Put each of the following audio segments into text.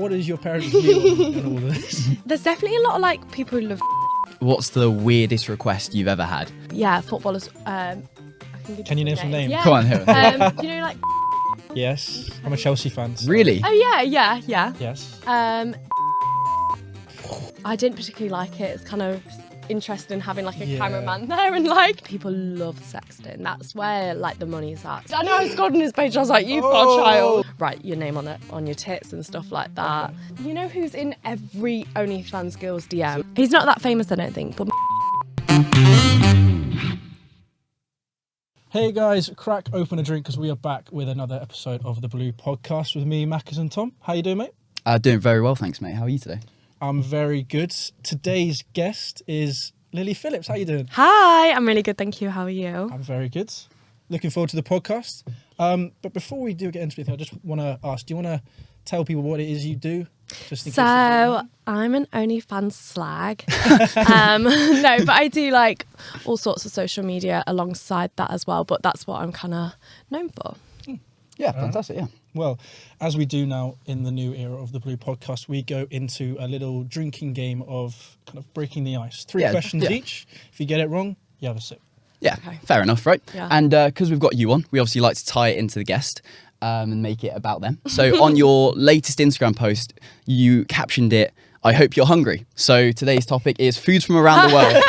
what is your parents' view on all this? There's definitely a lot of like people who love. What's the weirdest request you've ever had? Yeah, footballers. Can you name some names? Yeah. Come on, here. You know, like. Yes, I'm a Chelsea fan. So. Really? Oh yeah. Yes. I didn't particularly like it. It's kind of interesting having like a cameraman there, and like people love sexting. That's where like the money's at. I know I scored on his page. I was like, you've got a child. Write your name on it, on your tits and stuff like that. You know who's in every OnlyFans girl's DM? He's not that famous, I don't think, but. Hey guys, crack open a drink because we are back with another episode of the Blue Podcast with me, Mackers and Tom. How you doing, mate? Doing very well, thanks, mate. How are you today? I'm very good. Today's guest is Lily Phillips. How you doing? Hi, I'm really good, thank you. How are you? I'm very good. Looking forward to the podcast. But before we do get into anything, I just want to ask, do you want to tell people what it is you do? Just in case I'm an OnlyFans slag. No, but I do like all sorts of social media alongside that as well. But that's what I'm kind of known for. Yeah, fantastic, yeah. Well, as we do now in the new era of the Blue Podcast, we go into a little drinking game of kind of breaking the ice. Three questions each. If you get it wrong, you have a sip. Yeah, Okay. fair enough, right? Yeah. And because we've got you on, we obviously like to tie it into the guest and make it about them. So on your latest Instagram post, you captioned it, "I hope you're hungry." So today's topic is foods from around the world.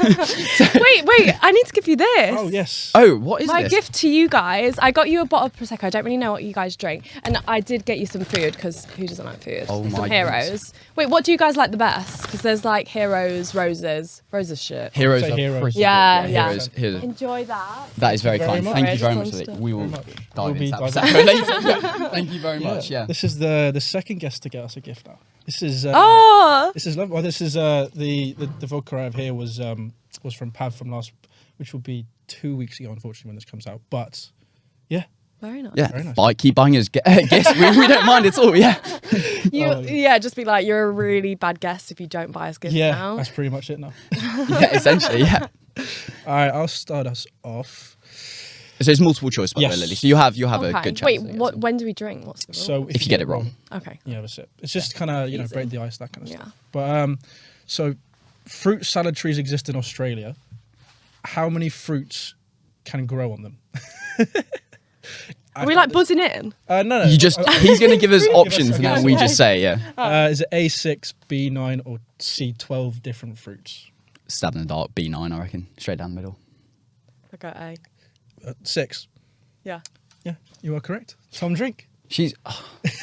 Wait, I need to give you this. Oh, yes. Oh, what is My this? gift to you guys. I got you a bottle of Prosecco. I don't really know what you guys drink. And I did get you some food, because who doesn't like food? Oh some my Heroes. goodness. Wait, what do you guys like the best? Because there's like Heroes, Roses. Roses shit. Heroes Say are Heroes. pretty Yeah, good. yeah. Heroes. Enjoy that. That is very Very kind. much. Thank you very Very much. much. We will We'll dive be into that diving- later. Yeah. Thank you very much. Yeah. This is the second guest to get us a gift now. This is this is lovely. Well, this is the vodka I have here was from Pav from last, which will be 2 weeks ago, unfortunately, when this comes out. But yeah, Very nice. Yeah, Very nice. keep buying us gifts. We don't mind at all. Yeah. Yeah, just be like, you're a really bad guest if you don't buy us gifts yeah, now. that's pretty much it now. Yeah, essentially. Yeah. All right, I'll start us off. So it's multiple choice, by the way, Yes. Lily. So you have Okay. a good chance. Wait, I guess. when do we drink? What's the rule? So If you get it wrong. Okay. you have a sip. It's just kind of Easy. break the ice, that kind of Yeah. stuff. But so fruit salad trees exist in Australia. How many fruits can grow on them? Are we like buzzing in? No. You just he's going to give us options, and then we Okay. just say, yeah. Is it A6, B9, or C12 different fruits? Stab in the dark, B9, I reckon, straight down the middle. I got A. 6. Yeah. Yeah, you are correct. Tom, drink. She's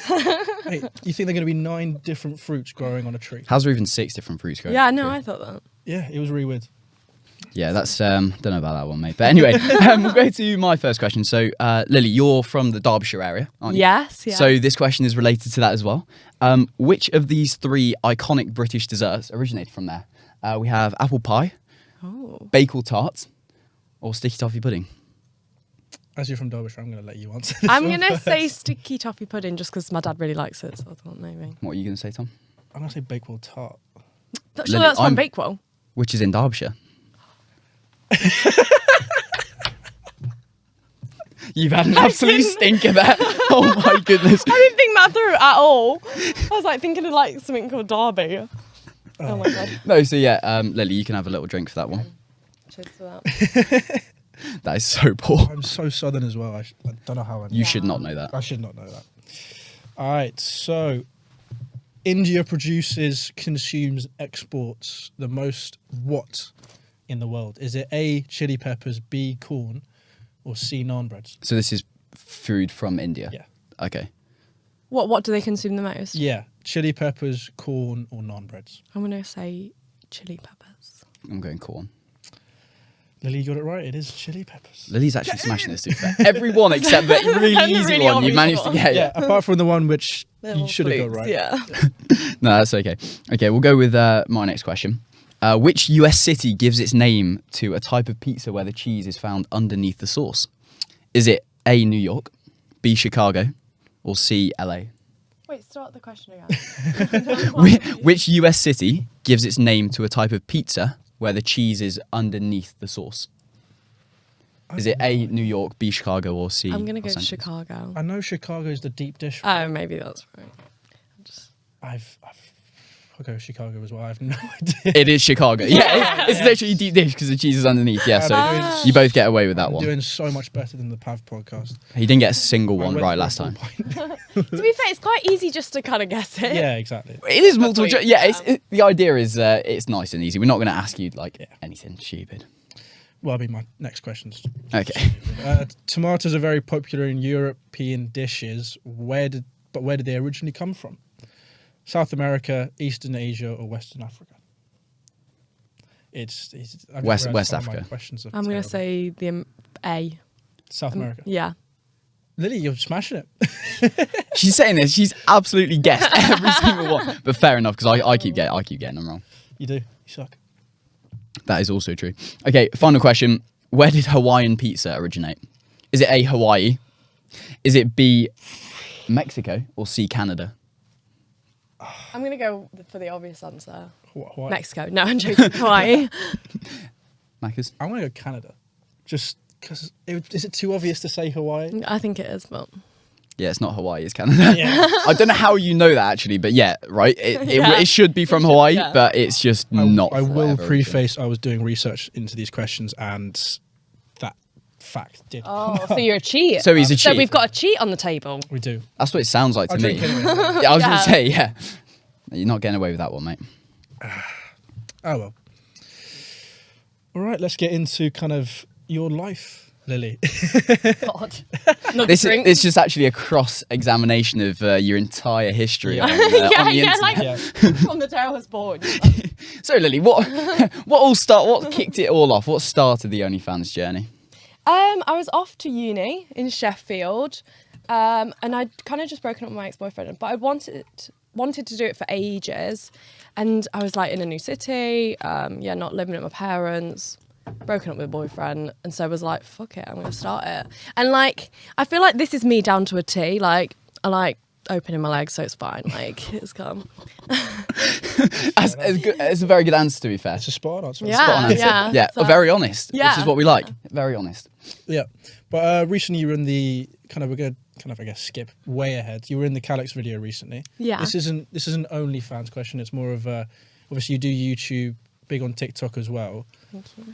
Hey, you think they're going to be 9 different fruits growing on a tree? how's there even 6 different fruits going? Yeah, no, I thought that. Yeah, it was really weird. Yeah, that's don't know about that one, mate. But anyway, we'll go to my first question. So, Lily, you're from the Derbyshire area, aren't you? Yes, yeah. So this question is related to that as well. Which of these 3 iconic British desserts originated from there? We have apple pie, bagel tart, or sticky toffee pudding. As you're from Derbyshire, I'm going to let you answer this I'm one going to first. say sticky toffee pudding just because my dad really likes it, so I thought maybe. What are you going to say, Tom? I'm going to say Bakewell tart. Not Lily, sure that's from I'm- Bakewell. Which is in Derbyshire. You've had an absolute stinker there. Oh my goodness. I didn't think that through at all. I was like thinking of like something called Derby. Oh my god. No, so yeah, Lily, you can have a little drink for that one. Cheers for that. That is so poor. I'm so southern as well. I don't know how I You should not know that. I should not know that. All right, so India produces, consumes, exports the most what in the world? Is it A, chili peppers, B, corn, or C, naan breads? So this is food from India? Yeah. Okay. What do they consume the most? Yeah, chili peppers, corn, or naan breads. I'm going to say chili peppers. I'm going corn. Lily, you got it right. It is chili peppers. Lily's actually smashing this, to be fair. Everyone except the really And the easy really one. You obvious managed to one. get. Yeah, apart from the one which They're you all should have got flukes, right. Yeah. No, that's okay. Okay, we'll go with my next question. Which US city gives its name to a type of pizza where the cheese is found underneath the sauce? Is it A, New York, B, Chicago, or C, LA? Wait, start the question again. Which US city gives its name to a type of pizza where the cheese is underneath the sauce? Is it A, New York, B, Chicago, or C? I'm going to go Los to Angeles? Chicago. I know Chicago's the deep dish. Oh, maybe that's right. I'll go Chicago as well. I have no idea. It is Chicago. Yeah, it's literally deep dish because the cheese is underneath. Yeah, so you both get away with that I'm one. doing so much better than the Pav podcast. He didn't get a single I one went right for a last full time. pint. To be fair, it's quite easy just to kind of guess it. Yeah, exactly. It is multiple what you- choice. Yeah, the idea is it's nice and easy. We're not going to ask you like anything stupid. Well, I mean, my next question's Okay. tomatoes are very popular in European dishes. Where did they originally come from? South America, Eastern Asia, or Western Africa? It's I've West realised some of my Africa. questions are I'm going to terrible. say the A. South America. Yeah. Lily, you're smashing it. She's saying this. She's absolutely guessed every single one. But fair enough, because I keep getting them wrong. You do. You suck. That is also true. Okay, final question. Where did Hawaiian pizza originate? Is it A, Hawaii? Is it B, Mexico? Or C, Canada? I'm going to go for the obvious answer. Why? Mexico. No, I'm joking. Hawaii. Mackers? I'm gonna go Canada, just because. Is it too obvious to say Hawaii? I think it is, but... Yeah, it's not Hawaii, it's Canada. Yeah. I don't know how you know that actually, but yeah, right? It should be from Hawaii, yeah. but it's just not. I for will whatever reason. preface. I was doing research into these questions, and that fact did. Oh, so you're a cheat. So he's a So cheat. we've got a cheat on the table. We do. That's what it sounds like to I'll me. drink anyway. Yeah, I was going Yeah. to say, yeah. You're not getting away with that one, mate. Oh well. All right, let's get into kind of your life, Lily. God. Not This drink. is just actually a cross-examination of your entire history on, on the yeah, internet. like Yeah. from the day I was born. So, Lily, what kicked it all off? What started the OnlyFans journey? I was off to uni in Sheffield, and I'd kind of just broken up with my ex-boyfriend, but I wanted to do it for ages, and I was like in a new city, not living with my parents, broken up with a boyfriend, and so I was like, fuck it, I'm gonna start it. And like, I feel like this is me down to a T. Like, I like opening my legs, so it's fine. Like, it's calm. It's a very good answer, to be fair. It's a spot answer. Yeah. Spot on answer. Yeah, So- very honest, which Yeah. is what we like. Very honest. Yeah. But recently you were in the we're gonna I guess skip way ahead. You were in the Calyx video recently. Yeah. This isn't an OnlyFans question. It's more of a, obviously you do YouTube, big on TikTok as well. Thank you.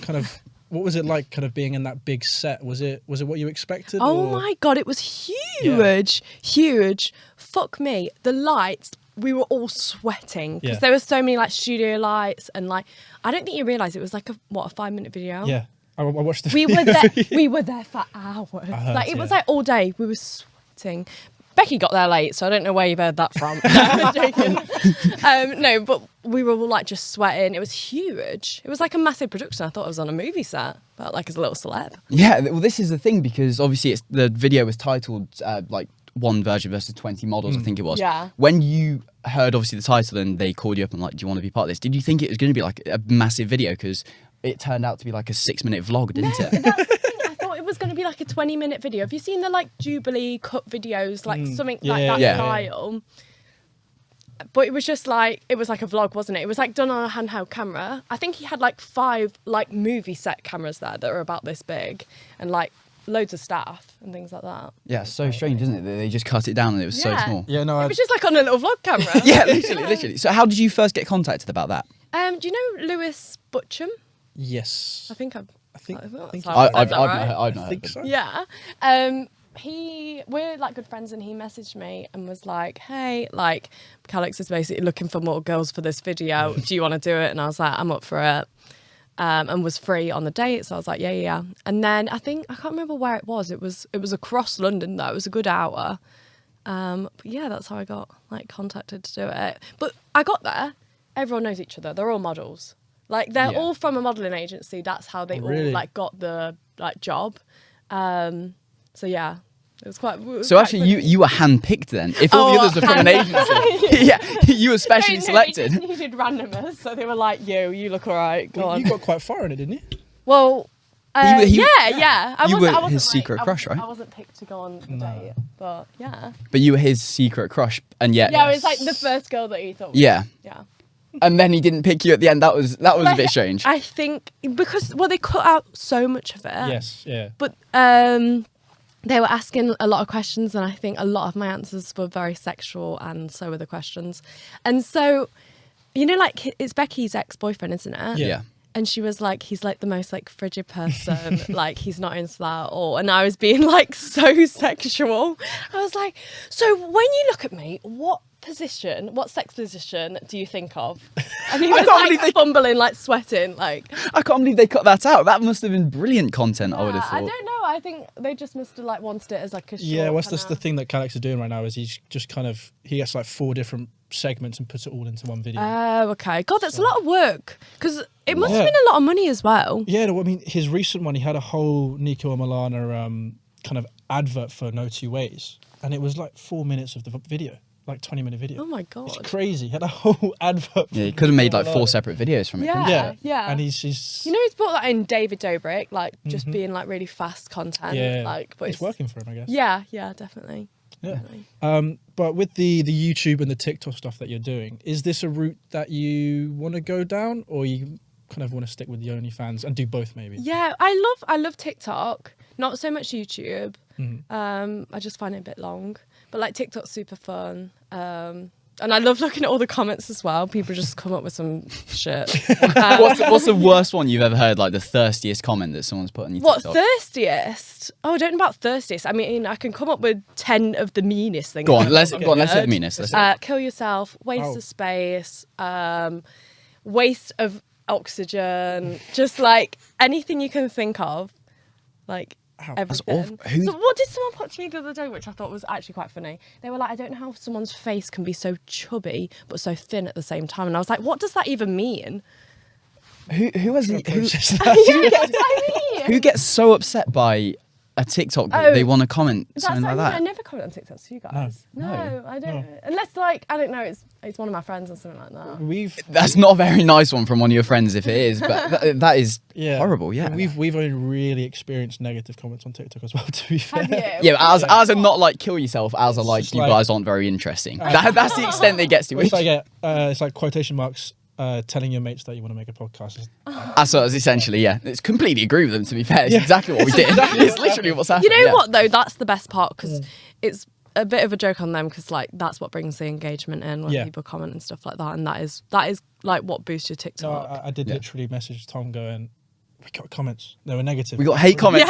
Kind of what was it like kind of being in that big set? Was it what you expected? Oh or? my God, it was huge, huge. Fuck me. The lights, we were all sweating because Yeah. there were so many like studio lights, and like, I don't think you realise it was like a 5-minute video. Yeah. I watched the We were video. there. We were there for hours. heard, Like it was yeah. like all day. We were sweating. Becky got there late, so I don't know where you've heard that from. I'm joking. No, but we were all like just sweating. It was huge. It was like a massive production. I thought I was on a movie set, but like as a little celeb. Yeah, well, this is the thing, because obviously the video was titled like one virgin versus 20 models, I think it was. Yeah. When you heard obviously the title and they called you up and like, do you want to be part of this? Did you think it was going to be like a massive video? Because it turned out to be like a 6-minute vlog, didn't it? That's the thing. I thought it was going to be like a 20-minute video. Have you seen the like Jubilee cut videos, like something like that yeah. style? But it was just like, it was like a vlog, wasn't it? It was like done on a handheld camera. I think he had like 5 like movie set cameras there that were about this big, and like loads of staff and things like that. Yeah, so strange, isn't it? That they just cut it down and it was so Yeah. small. Yeah, no, It was just like on a little vlog camera. Yeah, literally. So how did you first get contacted about that? Do you know Lewis Butcham? yes. I think I think that's I think how I said I've that, not right? heard, I've not I heard think of so. them. Yeah. We're like good friends, and he messaged me and was like, hey, like Calyx is basically looking for more girls for this video. Do you want to do it? And I was like, I'm up for it. And was free on the date. So I was like, yeah. And then I can't remember where it was. It was across London though. It was a good hour. But yeah, that's how I got like contacted to do it. But I got there. Everyone knows each other. They're all models. Like they're Yeah. all from a modelling agency. That's how they really? all like got the like job. So yeah, it was quite. So actually, you were handpicked then. If all the Oh, others are from an agency, yeah, you were specially selected. They just needed randomers, so they were like, you look all right. Go on. You got quite far in it, didn't you? Well, He- yeah. You were I wasn't, his secret crush, right? I wasn't picked to go on the date, but yeah. But you were his secret crush, and yet, Yeah, it was like the first girl that he thought. yeah. Yeah. And then he didn't pick you at the end. That was a bit strange. I think because they cut out so much of it. Yes. Yeah. But they were asking a lot of questions, and I think a lot of my answers were very sexual, and so were the questions. And so, you know, like, it's Becky's ex-boyfriend, isn't it? Yeah. And she was like, he's like the most like frigid person, like he's not into that at all. And I was being like so sexual. I was like, so when you look at me, what sex position do you think of? And he was like fumbling, like sweating, like. I can't believe they cut that out. That must have been brilliant content, I would have I thought. don't know. I think they just must have like wanted it as like a short. Yeah, what's the thing that Collabs are doing right now is he's just kind of, he has like 4 different segments and puts it all into one video. Oh, okay. God, that's a lot of work. Because it must have been a lot of money as well. Yeah, no, I mean, his recent one, he had a whole Nico and Milana kind of advert for No Two Ways. And it was like 4 minutes of the video, like 20-minute video. Oh my God. It's crazy. He had a whole advert. Yeah, he could have made like 4 separate videos from it. Yeah, yeah. And he's You know, he's brought that in David Dobrik, like just being like really fast content. yeah, Like, but it's working for him, I guess. Yeah, yeah, definitely. Yeah. But with the YouTube and the TikTok stuff that you're doing, is this a route that you want to go down, or you kind of want to stick with the OnlyFans and do both maybe? Yeah, I love TikTok. Not so much YouTube. I just find it a bit long. But like TikTok's super fun. And I love looking at all the comments as well. People just come up with some shit. What's the worst one you've ever heard? Like the thirstiest comment that someone's put on your What, TikTok? thirstiest? Oh, I don't know about thirstiest. I mean, I can come up with 10 of the meanest things. Go on, let's hit the meanest. Kill yourself, waste of space, waste of oxygen, just like anything you can think of. Like, everything. So what did someone put to me the other day, which I thought was actually quite funny? They were like, I don't know how someone's face can be so chubby but so thin at the same time. And I was like, what does that even mean? Who That's what I mean. who gets so upset by a TikTok that they want to comment something like that? I never comment on TikToks to you guys. No, I don't. Unless like, I don't know, it's one of my friends or something like that. That's not a very nice one from one of your friends if it is, but that is horrible. Yeah, we've only really experienced negative comments on TikTok as well. To be fair, Have you? yeah. Ours are not like kill yourself. Ours are like you guys aren't very interesting. That's the extent it gets to. It's like quotation marks. Telling your mates that you want to make a podcast. That's essentially, yeah. It's completely agree with them, to be fair. It's exactly what we did. It's literally what's happening. You know what, though? That's the best part, because it's a bit of a joke on them, because like that's what brings the engagement in when people comment and stuff like that. And that is like what boosts your TikTok. No, I did literally message Tom going, we got comments. They were negative. We got hate comments.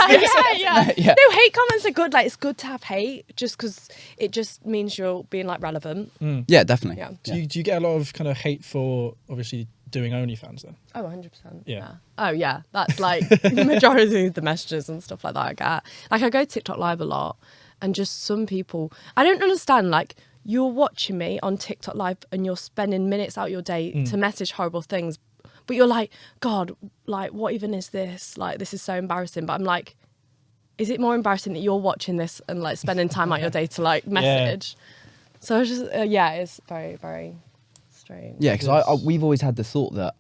Yeah. No, hate comments are good. Like, it's good to have hate, just because it just means you're being like relevant. Yeah, definitely. Yeah. Do you get a lot of kind of hate for obviously doing OnlyFans then? Oh, 100%. Yeah. Oh, yeah. That's like the majority of the messages and stuff like that I get. Like, I go TikTok live a lot, and just some people, I don't understand, like, you're watching me on TikTok live and you're spending minutes out your day to message horrible things, but you're like, God, like, what even is this? Like, this is so embarrassing. But I'm like, is it more embarrassing that you're watching this and like spending time out your day to like message? So it's just, it's very, very strange. Yeah, because we've always had the thought that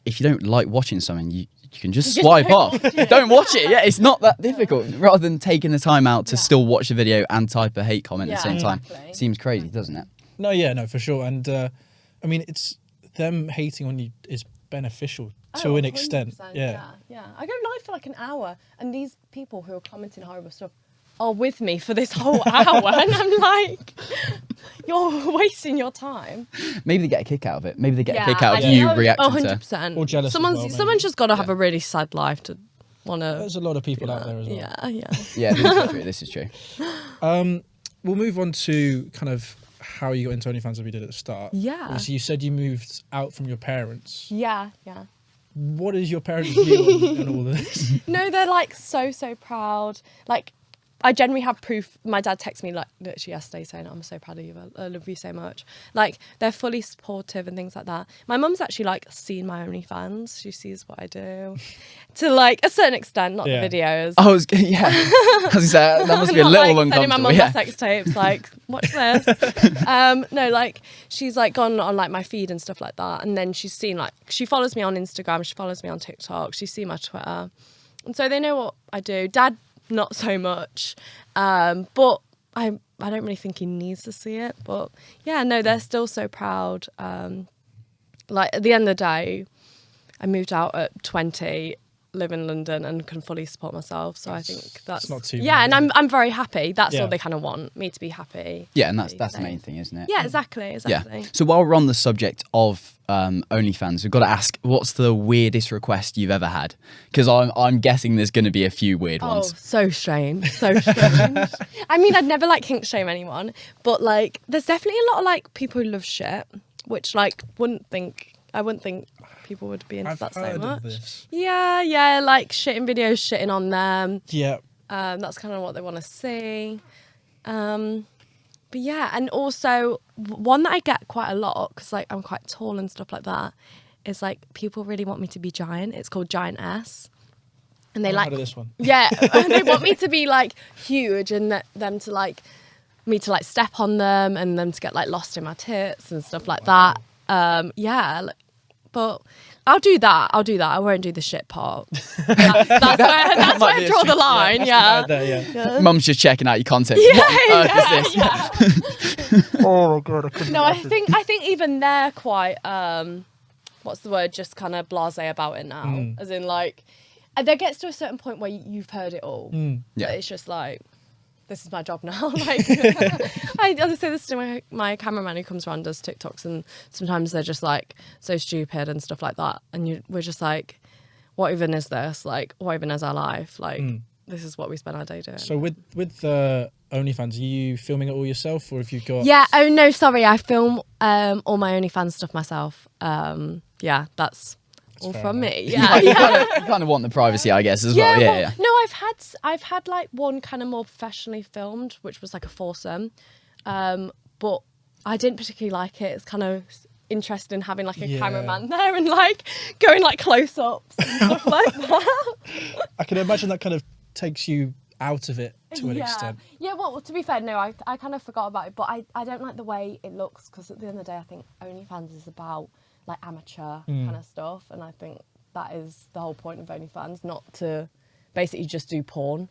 if you don't like watching something, you can just swipe off. Don't watch it. Yeah, it's not that difficult. Rather than taking the time out to still watch the video and type a hate comment at the same time. Seems crazy, doesn't it? No, for sure. And I mean, it's them hating on you is beneficial to an extent. Yeah. I go live for like an hour, and these people who are commenting horrible stuff are with me for this whole hour, and I'm like, you're wasting your time. Maybe they get a kick out of it. Maybe they get a kick out of you reacting 100%. Or jealous. Someone's just got to have a really sad life to want to. There's a lot of people out there as well. Yeah, this is true. We'll move on to kind of how you got into OnlyFans as we did at the start. Yeah. Obviously, you said you moved out from your parents. Yeah. What is your parents' view on all of this? No, they're like so proud. Like, I generally have proof. My dad texted me like literally yesterday saying, I'm so proud of you, I love you so much. Like, they're fully supportive and things like that. My mum's actually like seen my OnlyFans. She sees what I do to like a certain extent, not the videos. I was that must be a little uncomfortable. Sending my mum sex tapes, like, watch this. No, like, she's like gone on like my feed and stuff like that, and then she's seen like, she follows me on Instagram, she follows me on TikTok, she's seen my Twitter, and so they know what I do. Dad, not so much, but I don't really think he needs to see it. But yeah, no, they're still so proud. Like, at the end of the day, I moved out at 20. live in London and can fully support myself. So I think that's not too yeah, bad, and I'm very happy. That's Yeah. all they kind of want, me to be happy. Yeah, and that's the Say. main thing, isn't it? Yeah, exactly. Yeah. Exactly. So while we're on the subject of OnlyFans, we've got to ask, what's the weirdest request you've ever had? Because I'm guessing there's going to be a few weird Oh, ones. so strange. So strange. I mean, I'd never like kink shame anyone, but like there's definitely a lot of like people who love shit, which like I wouldn't think people would be into I've that so heard much. of this. Yeah, like shitting videos, shitting on them. Yeah. That's kind of what they want to see. But yeah, and also one that I get quite a lot, because like I'm quite tall and stuff like that, is like people really want me to be giant. It's called Giant S. And they I've like heard of this one. Yeah, and they want me to be like huge and them to like me to like step on them and them to get like lost in my tits and stuff like that. Yeah, but I'll do that. I won't do the shit part. That's where I draw the line. Yeah. Yeah. Mum's just checking out your content. Yeah, What on earth is this? Oh my god, I couldn't. No, I think even they're quite what's the word? Just kind of blasé about it now. As in like, there gets to a certain point where you've heard it all. Yeah. It's just like, this is my job now. Like, I say this to my cameraman who comes around, does TikToks, and sometimes they're just like so stupid and stuff like that. And we're just like, what even is this? Like, what even is our life? Like, this is what we spend our day doing. So with OnlyFans, are you filming it all yourself, or have you got? Yeah. Oh no, sorry. I film all my OnlyFans stuff myself. Yeah, that's all fair from enough. me. Yeah. You kind of want the privacy, I guess, as well. Yeah. No, I've had like one kind of more professionally filmed, which was like a foursome, but I didn't particularly like it. It's kind of interesting having like a cameraman there and like going like close ups and stuff like that. I can imagine that kind of takes you out of it to an extent. Yeah, well, to be fair, no, I kind of forgot about it, but I don't like the way it looks, because at the end of the day, I think OnlyFans is about like amateur kind of stuff, and I think that is the whole point of OnlyFans, not to basically just do porn.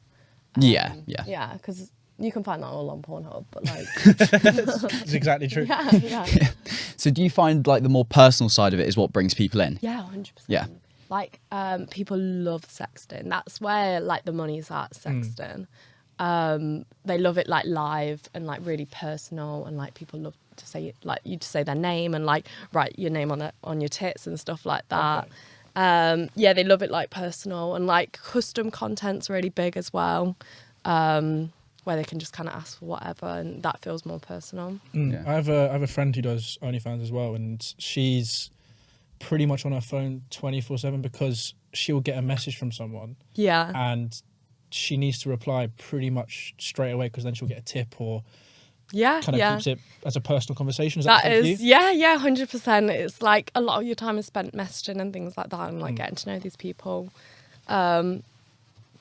Yeah. Yeah, because you can find that all on Pornhub, but like... It's exactly true. Yeah. So do you find like the more personal side of it is what brings people in? Yeah, 100%. Yeah. Like, people love sexting. That's where like the money's at, sexting. They love it like live and like really personal, and like people love to say like you to say their name and like write your name on your tits and stuff like that. Okay. Yeah, they love it like personal, and like custom content's really big as well, where they can just kind of ask for whatever, and that feels more personal. Yeah. I have a friend who does OnlyFans as well, and she's pretty much on her phone 24/7 because she'll get a message from someone. Yeah. And she needs to reply pretty much straight away, because then she'll get a tip, or kind of keeps it as a personal conversation. Is that That is, you? yeah, 100%. It's like a lot of your time is spent messaging and things like that, and like getting to know these people.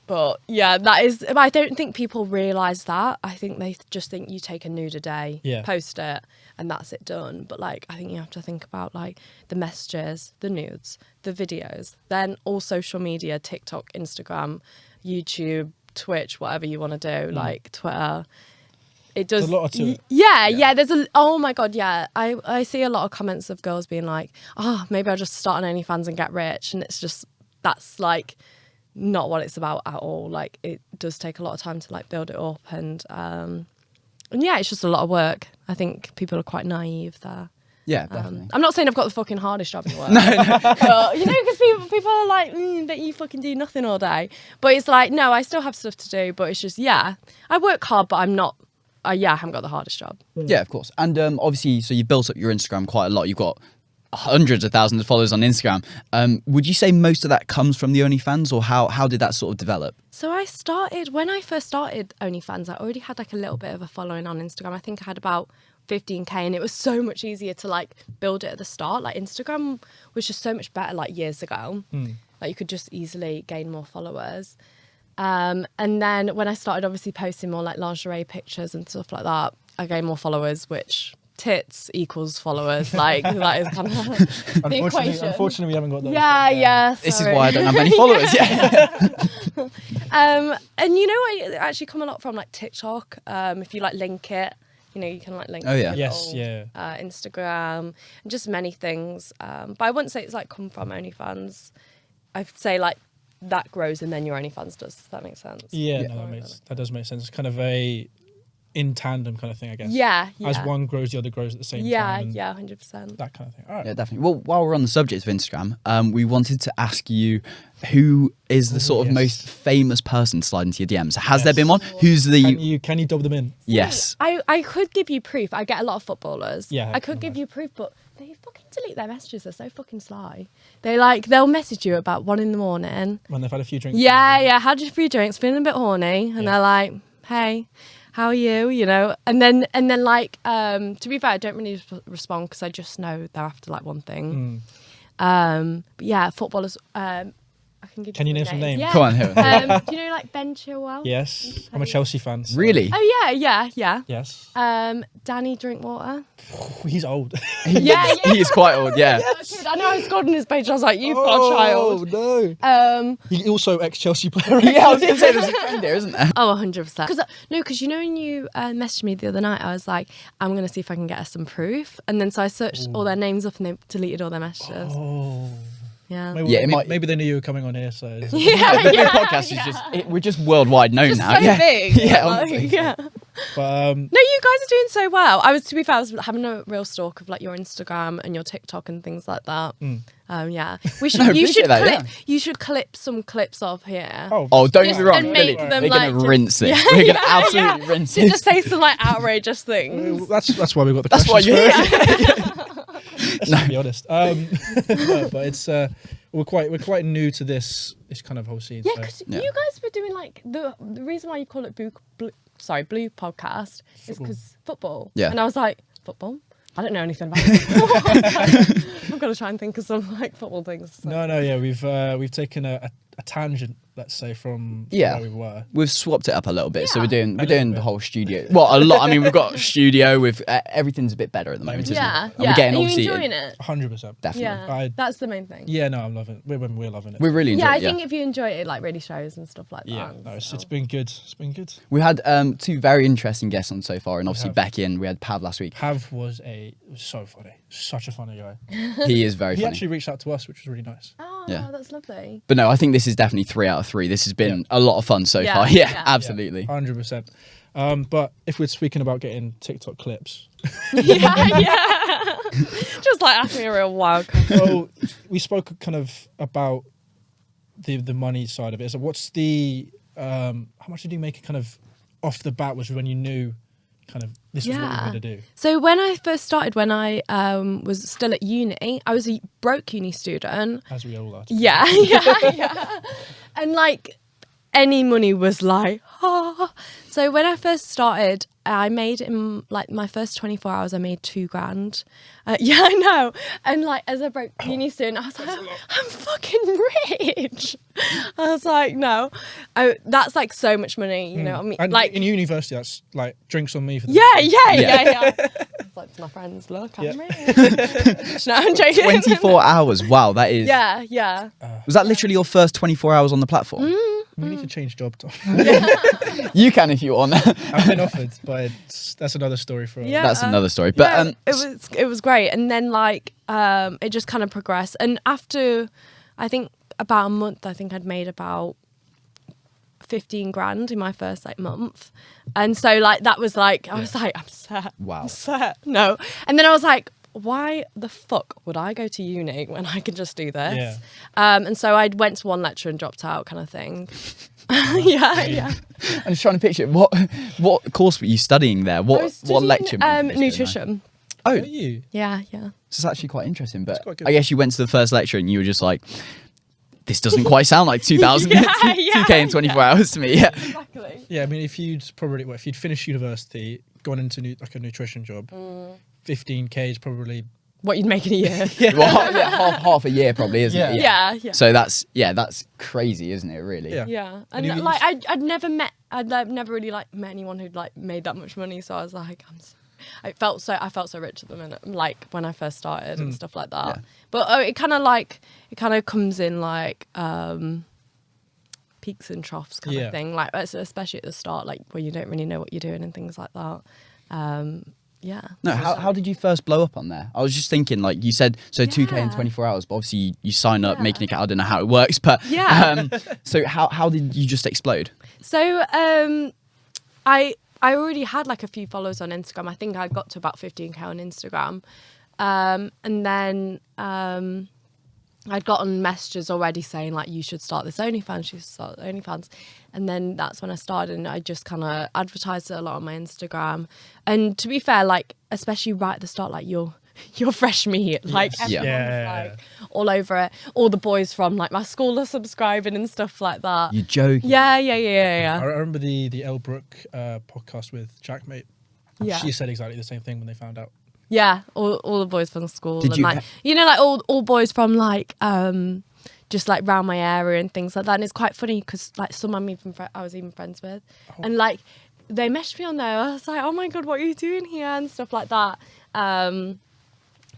But yeah, that is, I don't think people realise that. I think they just think you take a nude a day, post it, and that's it done. But like, I think you have to think about like the messages, the nudes, the videos, then all social media, TikTok, Instagram, YouTube, Twitch, whatever you want to do, like Twitter. It does. There's a lot to it. Yeah. There's oh my God, yeah. I see a lot of comments of girls being like, oh, maybe I'll just start an OnlyFans and get rich. And it's just, that's like not what it's about at all. Like, it does take a lot of time to like build it up. And yeah, it's just a lot of work. I think people are quite naive there. Yeah, definitely. I'm not saying I've got the fucking hardest job in the world. No. But, you know, because people are like, that you fucking do nothing all day. But it's like, no, I still have stuff to do. But it's just, yeah, I work hard, but I'm not, I haven't got the hardest job. Yeah, of course. And obviously, so you've built up your Instagram quite a lot. You've got hundreds of thousands of followers on Instagram. Would you say most of that comes from the OnlyFans, or how did that sort of develop? So when I first started OnlyFans, I already had like a little bit of a following on Instagram. I think I had about 15k, and it was so much easier to like build it at the start. Like, Instagram was just so much better like years ago. Like, you could just easily gain more followers. And then when I started obviously posting more like lingerie pictures and stuff like that, I gained more followers, which tits equals followers. Like, that is kind of the equation. Unfortunately, we haven't got those. Yeah. This is why I don't have many followers. And you know what, it actually come a lot from like TikTok. If you like link it, you know, you can like link Instagram, and just many things. But I wouldn't say it's like come from OnlyFans. I'd say like that grows and then your OnlyFans does. Does that make sense? Yeah, no, that does make sense. It's kind of a in tandem kind of thing, I guess. Yeah. As one grows, the other grows at the same Yeah, time. yeah, 100%. That kind of thing. All right. Yeah, definitely. Well, while we're on the subject of Instagram, we wanted to ask you who is the sort of most famous person sliding into your DMs. Has there been one? Who's the? Can you dub them in? Yes. I could give you proof. I get a lot of footballers. Yeah, I could give you proof, but they fucking delete their messages. They're so fucking sly. They'll message you about 1 a.m. When they've had a few drinks. Yeah, had a few drinks, feeling a bit horny, and they're like, "Hey, how are you?" You know, and then like, to be fair, I don't really respond because I just know they're after like one thing. But yeah, footballers. I can give. Can you name some names? Yeah. Come on, here. Do you know like Ben Chilwell? Yes, I'm a Chelsea fan. So. Really? Oh yeah. Yes. Danny Drinkwater. He's old. Yeah. He is quite old. Yeah. I know I scored on his page. I was like, "You've got a child." No. He's also ex-Chelsea player. Yeah, I was going to say there's a trend there, isn't there? Oh, 100%. Because you know when you messaged me the other night, I was like, I'm going to see if I can get us some proof. And then so I searched all their names up and they deleted all their messages. Oh. Yeah. Maybe they knew you were coming on here, so. The podcast is just, we're just worldwide known now. So big. Yeah, Like, honestly. yeah. But, No, you guys are doing so well. To be fair, I was having a real stalk of like your Instagram and your TikTok and things like that. Yeah. No, appreciate that, You should clip some clips off here. Oh, don't get me wrong. And make Lily, them we're like going to rinse this. Yeah, We're going to absolutely rinse to this. just say some like outrageous things. that's why we got the That's why questions you're first, to be honest. No, but it's we're quite new to this kind of whole scene. Yeah, so. because you guys were doing like the reason why you call it Blue Podcast is because football. Yeah. And I was like, football? I don't know anything about football. I'm gonna try and think of some like football things. So. No, yeah, we've taken a tangent, let's say, from Yeah. where we were. We've swapped it up a little bit, so we're doing bit. the whole studio. Well, a lot. I mean, we've got a studio with everything's a bit better at the moment, isn't Yeah, it? And yeah. we're getting Are you obviously 100%? 100%. definitely. Yeah, that's the main thing. Yeah, no, I'm loving it. We're loving it. We're really enjoying Yeah, I it. think if you enjoy it, it like really shows and stuff like Yeah, that. no, it's been good. It's been good. We had 2 very interesting guests on so far, and obviously have. Becky and we had Pav last week. Pav was so funny. Such a funny guy. He is very He funny. actually reached out to us, which was really nice. Oh, Yeah. that's lovely. But no, I think this is definitely 3 out of 3. This has been a lot of fun so Yeah, far. Yeah, yeah. absolutely. 100%. But if we're speaking about getting TikTok clips, yeah. Just like ask me a real wild question. well, we spoke kind of about the money side of it. So what's the how much did you make kind of off the bat was when you knew kind of this was what you were going to do? So when I first started, when I was still at uni, I was a broke uni student. As we all are. Yeah. And like any money was like, ah. So when I first started, I made in like my first 24 hours, I made £2,000. Yeah, I know. And like as a broke uni student, I was like, I'm fucking rich. I was like, no, that's like so much money, you know what I mean? And like in university, that's like drinks on me for the yeah. It's like to my friends, look, I'm rich. No, I'm joking. 24 hours. Wow, that is. Yeah. Was that literally your first 24 hours on the platform? We need to change job, Tom. You can if you want. I've been offered, but that's another story for Yeah. That's another story. But it was great, and then like it just kind of progressed. And after, I think about a month, I think I'd made about 15 grand in my first like month, and so like that was like I was like I'm set. Wow. I'm set. No, and then I was like, why the fuck would I go to uni when I can just do this? Yeah. And so I went to one lecture and dropped out, kind of thing. yeah. I'm just trying to picture what course were you studying there? I What was studying, lecture? nutrition. Are you? Yeah. So it's actually quite interesting. But quite good. I guess you went to the first lecture and you were just like, this doesn't quite sound like 2,000 Yeah, 2K in 24 hours to me. Yeah. Exactly. Yeah, I mean, if you'd finished university, gone into like a nutrition job, 15K is probably What you'd make in a year. Well, half a year probably, isn't it? Yeah. So that's crazy, isn't it? Really. Yeah. Yeah, And and you- like I'd never never really like met anyone who'd like made that much money. So I was like, I felt so rich at the minute, like when I first started and stuff like that. Yeah. But it kind of comes in like peaks and troughs kind of thing. Like especially at the start, like where you don't really know what you're doing and things like that. yeah. No, how did you first blow up on there? I was just thinking, like you said, so 2K in 24 hours, but obviously you sign up, make an account. I don't know how it works, but so how did you just explode? So I already had like a few followers on Instagram. I think I got to about 15k on Instagram, and then I'd gotten messages already saying like, you should start this OnlyFans, you should start OnlyFans. And then that's when I started, and I just kind of advertised it a lot on my Instagram. And to be fair, like, especially right at the start, like you're fresh meat. Like everyone's like all over it. All the boys from like my school are subscribing and stuff like that. You're joking. Yeah. I remember the Elle Brooke podcast with Jack Mate. Yeah. She said exactly the same thing when they found out. Yeah, all the boys from school. Did and you like like all boys from like just like around my area and things like that. And it's quite funny because like some I was even friends with, and like they messaged me on there. I was like, oh my god, what are you doing here and stuff like that.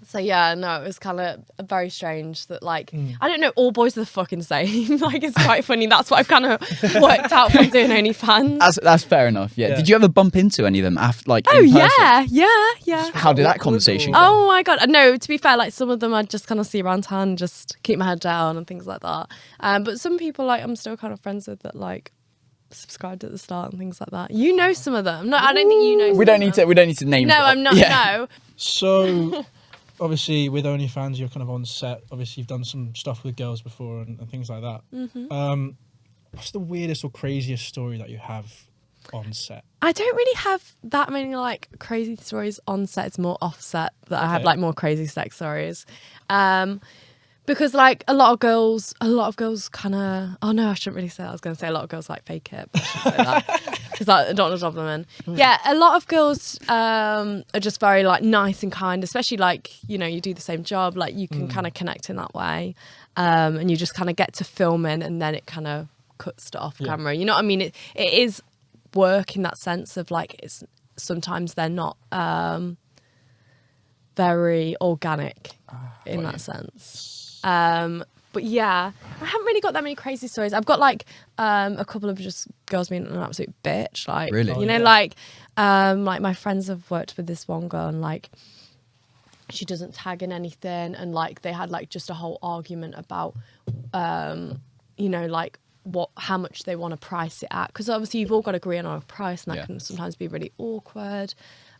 So yeah, no, it was kind of very strange that like I don't know, all boys are the fucking same. Like it's quite funny. That's what I've kind of worked out from doing OnlyFans. That's fair enough. Yeah. Did you ever bump into any of them after like? Oh in person? yeah. How did that conversation go? Oh my god, no. To be fair, like some of them I just kind of see around town, just keep my head down and things like that. But some people like I'm still kind of friends with that like subscribed at the start and things like that. You know some of them. No, I don't think you know. We don't need to name. No, drop. I'm not. Yeah. No. So, obviously, with OnlyFans, you're kind of on set. Obviously, you've done some stuff with girls before and things like that. Mm-hmm. What's the weirdest or craziest story that you have on set? I don't really have that many like crazy stories on set. It's more off set that I have like more crazy sex stories. Because like a lot of girls kind of, oh no, I shouldn't really say that. I was going to say a lot of girls like fake it, but I shouldn't say that because I don't want to drop them in. Yeah, a lot of girls are just very like nice and kind, especially like, you know, you do the same job, like you can kind of connect in that way. And you just kind of get to filming and then it kind of cuts to off camera. You know what I mean? It is work in that sense of like, it's sometimes they're not very organic in that sense. But yeah, I haven't really got that many crazy stories. I've got like a couple of just girls being an absolute bitch. Like, really? You know, like my friends have worked with this one girl and like she doesn't tag in anything, and like they had like just a whole argument about you know, like how much they want to price it at, because obviously you've all got to agree on a price, and that can sometimes be really awkward.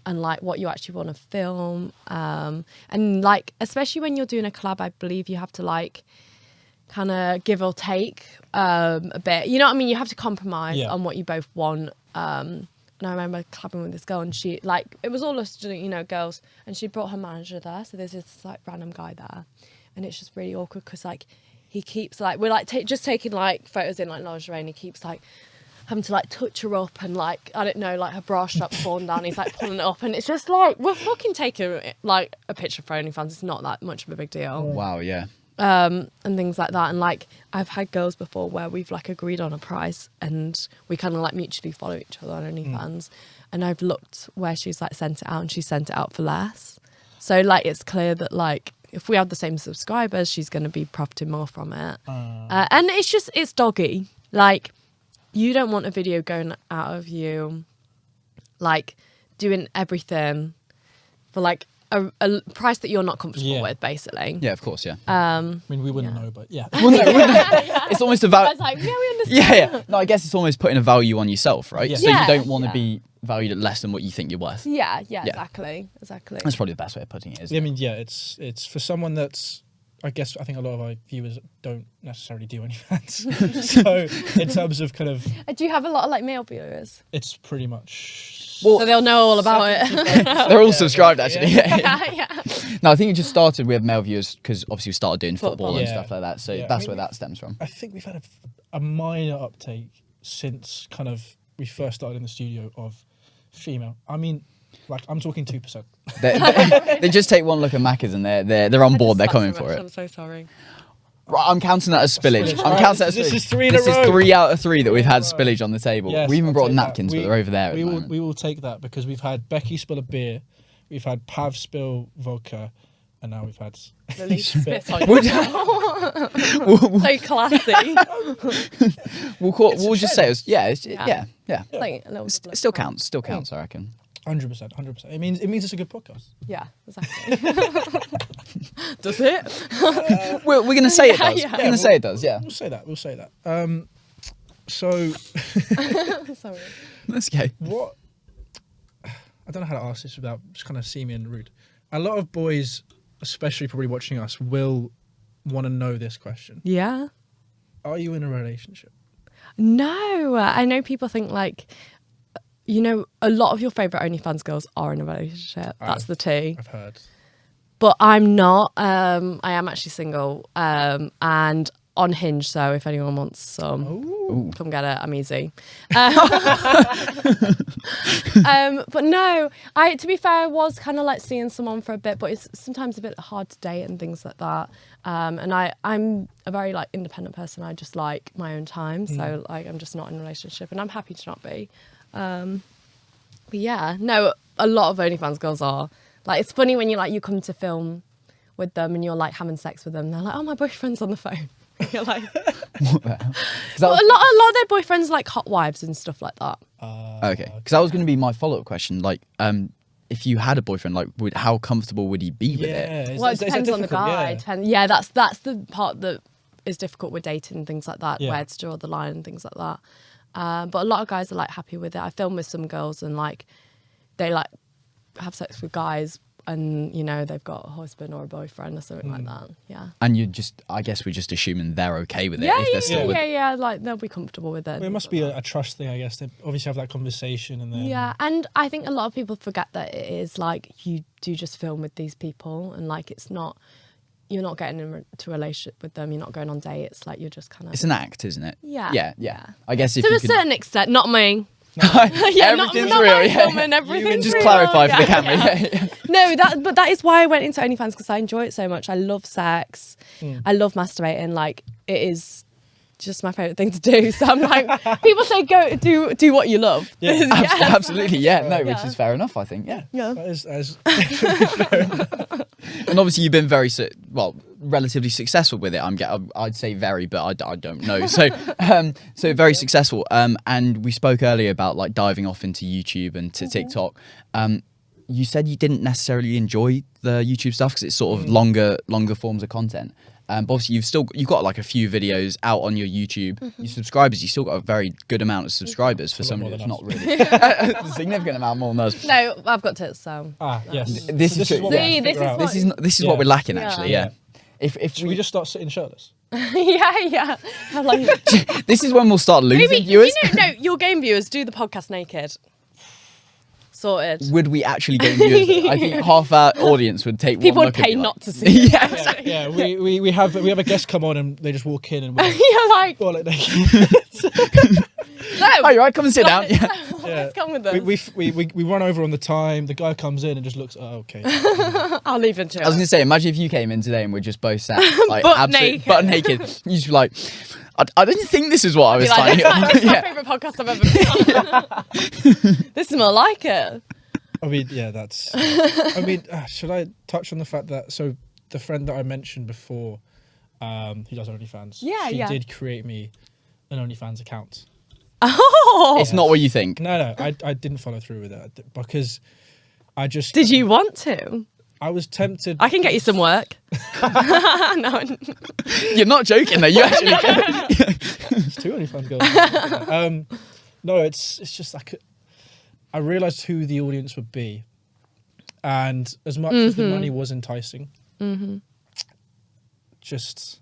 And like what you actually want to film, and like especially when you're doing a collab, I believe you have to like kind of give or take a bit. You know what I mean? You have to compromise on what you both want. And I remember collabing with this girl, and she like it was all us, you know, girls, and she brought her manager there. So there's this like random guy there, and it's just really awkward because like he keeps like we're like just taking like photos in like lingerie, and he keeps like having to like touch her up and like I don't know, like her bra strap's fallen down, he's like pulling it up, and it's just like we're fucking taking like a picture for OnlyFans. It's not that much of a big deal. Wow, yeah. And things like that. And like I've had girls before where we've like agreed on a price and we kind of like mutually follow each other on OnlyFans, and I've looked where she's like sent it out and she sent it out for less. So like it's clear that like if we have the same subscribers, she's going to be profiting more from it. And it's doggy. Like, you don't want a video going out of you, like, doing everything for, like, a price that you're not comfortable with, basically. Yeah, of course, yeah. I mean, we wouldn't know, but yeah. Well, no, it's almost about... I was like, yeah, we understand. Yeah. No, I guess it's almost putting a value on yourself, right? Yeah. So you don't want to be valued at less than what you think you're worth. Yeah, exactly. That's probably the best way of putting it, isn't I it? mean, yeah, it's for someone that's... I think a lot of our viewers don't necessarily do OnlyFans. So in terms of kind of... Do you have a lot of like male viewers? It's pretty much... Well, so they'll know all about it. They're all subscribed, actually. Yeah. No, I think it just started with male viewers because obviously we started doing football and Yeah. stuff like that. So Yeah. that's where that stems from. I think we've had a minor uptake since kind of we first started in the studio of female. I mean, like I'm talking 2%. They just take one look at Mackers and they're on board. They're coming for it. I'm so sorry. Right, I'm counting that as spillage. I'm counting that as This spillage. is 3 in a row. This is 3 out of 3 that we've had spillage on the table. Yes, we even I'll brought take that. napkins, but they're over there at the moment. We will take that because we've had Becky spill a beer, we've had Pav spill vodka, and now we've had Lily spit. spit on you. So classy. We'll just say it was, yeah. It's like a little It still counts, I reckon. 100%, 100%. It means it's a good podcast. Yeah, exactly. Does it? We're going to say it does. Yeah. We're going to say it does, yeah. We'll say that. So, Sorry. Let's go. what? I don't know how to ask this without just kind of seeming rude. A lot of boys, especially probably watching us, will want to know this question. Yeah. Are you in a relationship? No, I know people think like, you know, a lot of your favourite OnlyFans girls are in a relationship. That's the tea. I've heard. But I'm not. I am actually single and on Hinge. So if anyone wants some, come get it. I'm easy. But no, to be fair, I was kind of like seeing someone for a bit, but it's sometimes a bit hard to date and things like that. And I'm a very like independent person. I just like my own time. So like I'm just not in a relationship, and I'm happy to not be. But yeah, no, a lot of OnlyFans girls are. Like, it's funny when you come to film with them and you're like having sex with them. They're like, oh, my boyfriend's on the phone. You're like, What the hell? well, a lot of their boyfriends like hot wives and stuff like that. Okay, because that was going to be my follow-up question. Like, if you had a boyfriend, like, how comfortable would he be with it? Well, it depends on the guy. Yeah. That's the part that is difficult with dating and things like that, where to draw the line and things like that. But a lot of guys are like happy with it. I film with some girls and like they like have sex with guys and you know they've got a husband or a boyfriend or something like that. Yeah. And I guess we're just assuming they're okay with it. Yeah, if they're still with yeah. Like they'll be comfortable with it. Well, it must be a trust thing, I guess. They obviously have that conversation and then. Yeah, and I think a lot of people forget that it is like you do just film with these people and like it's not. You're not getting into a relationship with them. You're not going on dates. Like you're just kind of. It's an act, isn't it? Yeah. Yeah. I guess if to you a could... certain extent, not me. Everything's not real. my Yeah. filming, everything's Just real. clarify for the Yeah. camera. Yeah. No, but that is why I went into OnlyFans because I enjoy it so much. I love sex. I love masturbating. Like it is just my favorite thing to do. So I'm like, people say go do what you love. Yeah. Absolutely. Yeah. No, which is fair enough. I think. Yeah. That is And obviously, you've been relatively successful with it. I'd say very, but I don't know. So, so very successful. And we spoke earlier about like diving off into YouTube and to TikTok. You said you didn't necessarily enjoy the YouTube stuff because it's sort of longer forms of content. But obviously, you've got like a few videos out on your YouTube. Your subscribers, you still got a very good amount of subscribers for somebody that's not really a significant amount more than us. No, I've got tits, so. yes. This is what See, we have to this figure out. this is what we're lacking Yeah. actually. Yeah. If Should we just start sitting shirtless? yeah. I'm like, this is when we'll start losing maybe viewers. no, your game viewers do the podcast naked. Sorted. Would we actually gain viewers? I think half our audience would take People one would look pay and be not like, to see. Yeah. Yeah, we have a guest come on and they just walk in and we're You're like, all like no. Oh, you're right. Come and sit down. Yeah. Let's come with us. we run over on the time. The guy comes in and just looks. Oh, okay. I'll leave it to I was it. gonna say, imagine if you came in today and we're just both sat like Butt absolutely naked. butt naked. You'd just be like, I didn't think this is what I was Be like, signing up. this is my Yeah. favourite podcast I've ever been on. This is more like it. I mean, yeah, that's. I mean, should I touch on the fact that the friend that I mentioned before, who does OnlyFans, she did create me an OnlyFans account. Oh. It's not what you think. No, I didn't follow through with it because I just. Did you want to? I was tempted. I can get you some work. No. You're not joking though. You actually. It's two OnlyFans girls. No, it's just I realised who the audience would be, and as much as the money was enticing, just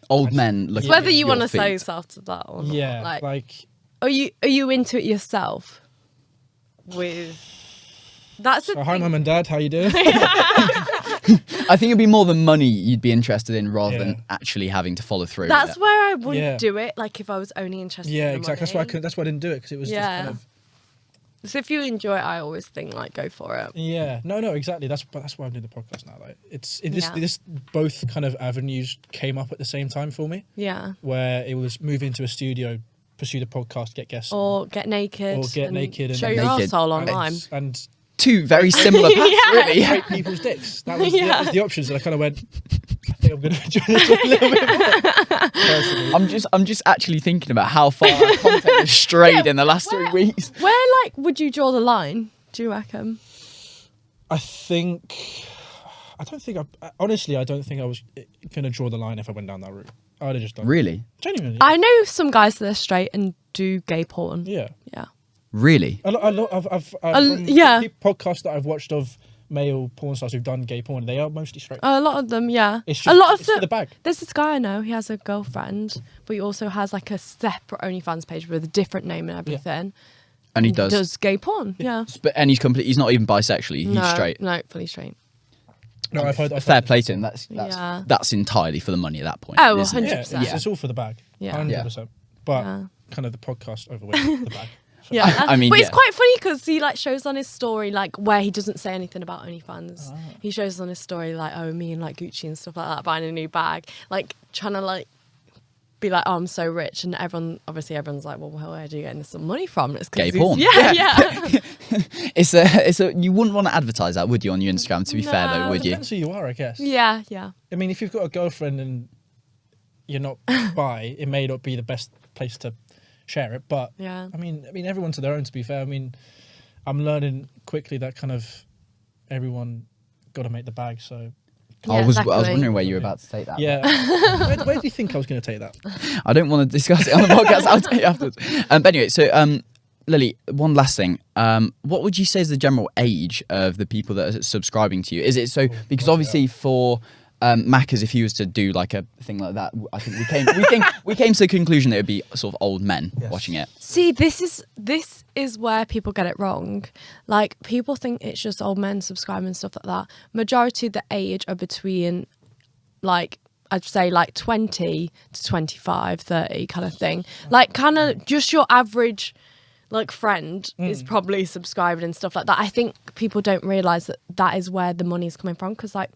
Old men looking. Whether at you your want to sell feet. yourself to that or not. yeah, like Are you into it yourself? That's a so hi thing. mum and dad, how you doing? I think it'd be more the money you'd be interested in rather Yeah. than actually having to follow through. That's with it. where I wouldn't Yeah. do it. Like if I was only interested. Yeah, in the exactly. That's why I money. couldn't. That's why I didn't do it because it was just Yeah. kind of. So if you enjoy it, I always think like go for it. Yeah, no, exactly. That's why I'm doing the podcast now. Like, Yeah. this both kind of avenues came up at the same time for me, Yeah. where it was move into a studio, pursue the podcast, get guests, Or get naked. Or get and naked and show get your naked. arsehole online. and Two very similar paths, really. break people's dicks. That was, Yeah. that was the options, and I kind of went. I think I'm going to enjoy this a little bit more. Personally. I'm just actually thinking about how far our content has strayed in the last 3 weeks. Where like would you draw the line? Do you reckon? I don't think I was going to draw the line if I went down that route. I would have just done Really? Genuinely. I know some guys that are straight and do gay porn. Yeah. Yeah. Really? I've yeah. podcasts that I've watched of male porn stars who've done gay porn, they are mostly straight. A lot of them, yeah. It's a just, lot of it's for the bag. There's this guy I know. He has a girlfriend, but he also has like a separate OnlyFans page with a different name and everything. And he does gay porn. Yeah. And he's not even bisexual. He's straight. No, fully straight. No, I've heard Fair play to him. That's Yeah. that's entirely for the money at that point. Oh, isn't it? 100%. It's all for the bag. Yeah. 100%. But Yeah. kind of the podcast overweight the bag. Yeah, I mean, but yeah. it's quite funny because he like shows on his story like where he doesn't say anything about OnlyFans. He shows on his story like, oh, me and like Gucci and stuff like that buying a new bag, like trying to like be like, oh, I'm so rich, and everyone's like, well, where do you getting this money from? It's 'cause Gay porn. Yeah. It's a you wouldn't want to advertise that, would you, on your Instagram? To be fair, though, No. would you? Depends who you are, I guess. Yeah. I mean, if you've got a girlfriend and you're not bi, it may not be the best place to share it. But Yeah. I mean, everyone to their own. To be fair, I mean, I'm learning quickly that kind of everyone got to make the bag. So Yeah, I was exactly. wondering where you were about to take that. yeah, where do you think I was going to take that? I don't want to discuss it on the podcast. I'll tell you afterwards. But anyway, so Lily, one last thing. What would you say is the general age of the people that are subscribing to you? Is it so? Because obviously for Mackers, if he was to do like a thing like that, I think we came to the conclusion that it would be sort of old men watching it. See, this is where people get it wrong. Like, people think it's just old men subscribing and stuff like that. Majority of the age are between, like, I'd say like 20 to 25, 30 kind of thing. Like, kind of just your average, like, friend is probably subscribing and stuff like that. I think people don't realise that is where the money's coming from, because, like,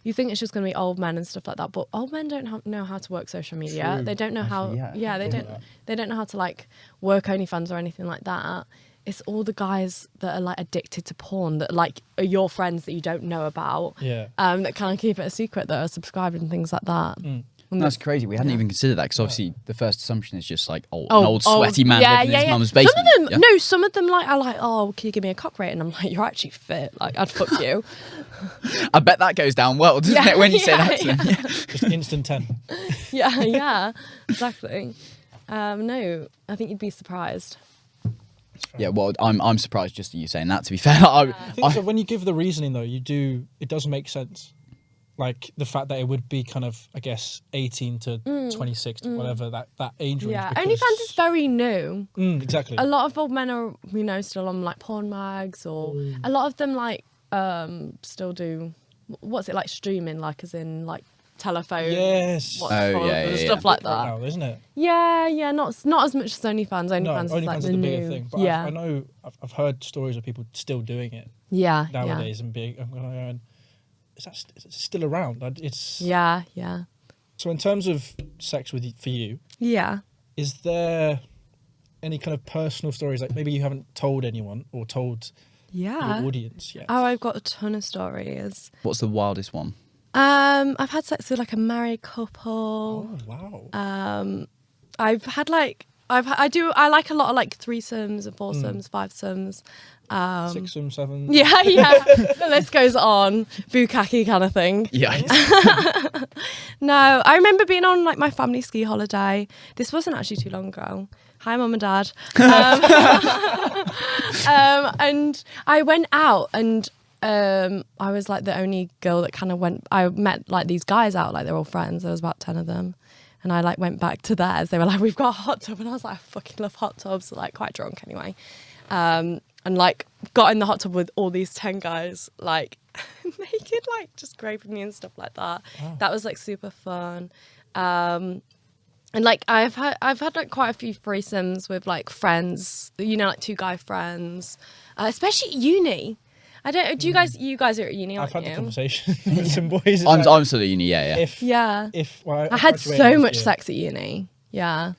you think it's just going to be old men and stuff like that, but old men don't know how to work social media. True. They don't know how. Actually, Yeah, they don't know how to like work OnlyFans or anything like that. It's all the guys that are like addicted to porn that like are your friends that you don't know about. Yeah. That kind of keep it a secret, that are subscribed and things like that. And That's crazy. We hadn't even considered that, because obviously the first assumption is just like an Oh, old sweaty man living in his mum's basement. Some of them, no, some of them like are like, oh, can you give me a cock rate? And I'm like, you're actually fit. Like, I'd fuck you. I bet that goes down well, doesn't it, when you say that to them? Yeah. Just instant 10. yeah, exactly. No, I think you'd be surprised. Yeah, well, I'm surprised just at you saying that, to be fair. I think so when you give the reasoning, though, it does make sense. Like the fact that it would be kind of, I guess, 18 to 26 to whatever that age range. Yeah, because- OnlyFans is very new. Exactly. A lot of old men are, still on like porn mags, or a lot of them like still do, what's it like, streaming, like as in like telephone. Yes. What's Oh, it called, yeah, and yeah, stuff yeah. like Right that. now, isn't it? Yeah, not as much as OnlyFans. No, OnlyFans is like OnlyFans is the the new bigger thing. But yeah. I know I've heard stories of people still doing it yeah, nowadays and being. I'm going, is it still around? It's yeah. So in terms of sex for you, Yeah. is there any kind of personal stories, like maybe you haven't told anyone or told Yeah. your audience yet? Oh, I've got a ton of stories. What's the wildest one? I've had sex with like a married couple. Oh, wow. I've had like I like a lot of like threesomes and foursomes, fivesomes. 6 7. Yeah. The list goes on. Bukkake kind of thing. Yeah. No, I remember being on like my family ski holiday. This wasn't actually too long ago. Hi, mum and dad. And I went out, and I was like the only girl that kind of went. I met like these guys out, like they're all friends. There was about 10 of them. And I like went back to theirs. They were like, we've got a hot tub. And I was like, I fucking love hot tubs. Like, quite drunk anyway. And like got in the hot tub with all these 10 guys, like naked, like just groping me and stuff like that. Wow. That was like super fun. And like I've had like quite a few threesomes with like friends, like 2 guy friends, especially at uni. I don't. Do you guys are at uni, aren't I've had you? the conversation with some boys. It's I'm like, still at uni, yeah. Yeah. Well, I had graduated so last much year. sex at uni. Yeah.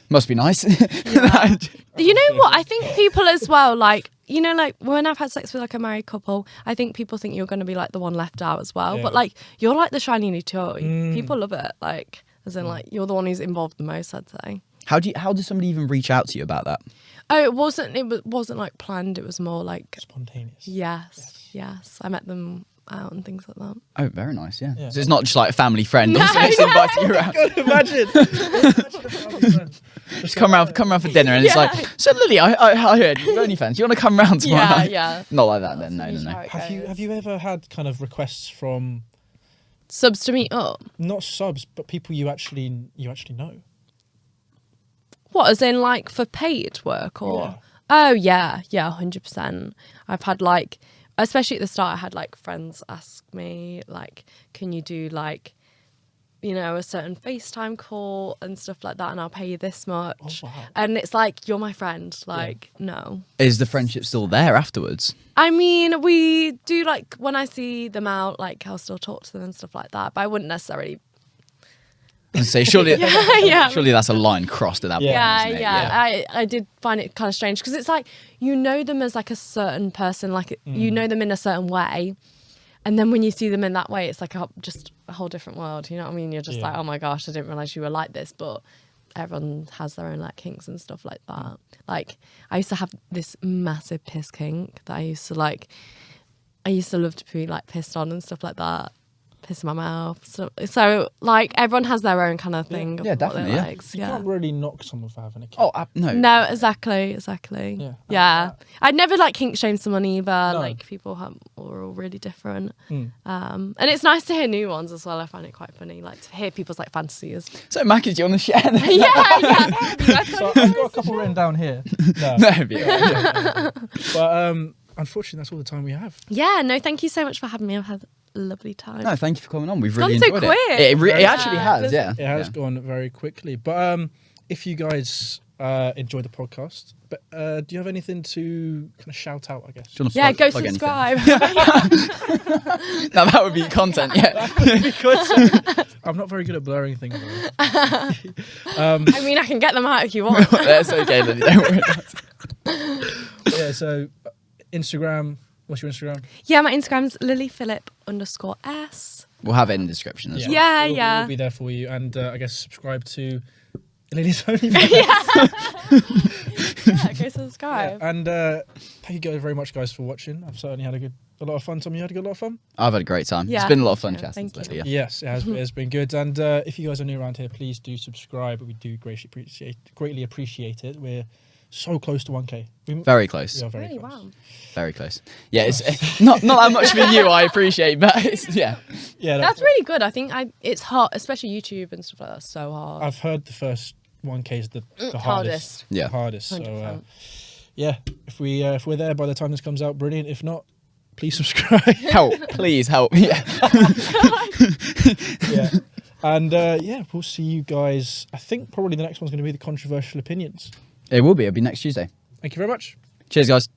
Must be nice. You know what? I think people as well, like, like when I've had sex with like a married couple, I think people think you're going to be like the one left out as well. Yeah. But like, you're like the shiny new toy. People love it. Like, as in like, you're the one who's involved the most, I'd say. How does somebody even reach out to you about that? Oh, it wasn't like planned. It was more like Spontaneous. Yes. I met them out and things like that. Oh, very nice. Yeah. Yeah. So it's not just like a family friend. Obviously, just inviting you around. God, imagine. Just come round for dinner, and it's like, so Lily, I heard you're OnlyFans. You want to come round tomorrow night? Yeah. Not like that then. No. Have you ever had kind of requests from Subs to meet up? not subs but people you actually know? What, as in like for paid work or? Yeah. Oh yeah, 100%. I've had like, especially at the start, I had like friends ask me like, can you do like, you know, a certain FaceTime call and stuff like that, and I'll pay you this much. Oh, wow. And it's like, you're my friend. Like, no. Is the friendship still there afterwards? I mean, we do like when I see them out, like I'll still talk to them and stuff like that, but I wouldn't necessarily. And say surely, Yeah. surely that's a line crossed at that point. Yeah, isn't it? I did find it kind of strange because it's like you know them as like a certain person, like you know them in a certain way, and then when you see them in that way, it's like just a whole different world. You know what I mean? You're just like, oh my gosh, I didn't realize you were like this. But everyone has their own like kinks and stuff like that. Like I used to have this massive piss kink that I used to love to be like pissed on and stuff like that. Piss in my mouth. So like everyone has their own kind of thing. Yeah, of what they definitely, yeah. like. You can't really knock someone for having a kink. Oh no. No, exactly. Yeah. I'd never like kink shame someone either. No. Like people are all really different. And it's nice to hear new ones as well. I find it quite funny, like to hear people's like fantasies. So Mackers, do you want to share that? yeah. So I've got a couple written down here. No. But unfortunately, that's all the time we have. Yeah, no, thank you so much for having me. I've had a lovely time. No, thank you for coming on. We've It's really gone so enjoyed quick. it. It actually has, yeah. It has gone very quickly. But if you guys enjoy the podcast, but do you have anything to kind of shout out, I guess? Do you wanna Yeah, go plug anything? subscribe. Now that would be content, yeah. Because I'm not very good at blurring things. I mean, I can get them out if you want. That's okay, Lily, don't worry about it. Yeah, so Instagram, what's your Instagram? Yeah, my Instagram's lilyphillip_s. We'll have it in the description as well. Yeah, We'll yeah. be there for you. And I guess subscribe to Lily's OnlyFans. Yeah, go subscribe. And thank you guys very much, guys, for watching. I've certainly had a lot of fun. Tom, you had a lot of fun? I've had a great time. Yeah. It's been a lot of fun Yeah, chatting. thank Lily, you. yeah. Yes, it has. It's been good. And if you guys are new around here, please do subscribe. We do greatly appreciate it. We're so close to 1K. Very close. We are very Really, close. wow. Very close. Yeah, it's not that much for you, I appreciate, but it's, yeah. Yeah, That's really good. I think it's hard, especially YouTube and stuff like that. So hard. I've heard the first 1K is the hardest. Hardest. Yeah. The hardest. So 100%. yeah, if we're there by the time this comes out, brilliant. If not, please subscribe. Help, please help. Yeah. Yeah. And yeah, we'll see you guys. I think probably the next one's going to be the controversial opinions. It will be. It'll be next Tuesday. Thank you very much. Cheers, guys.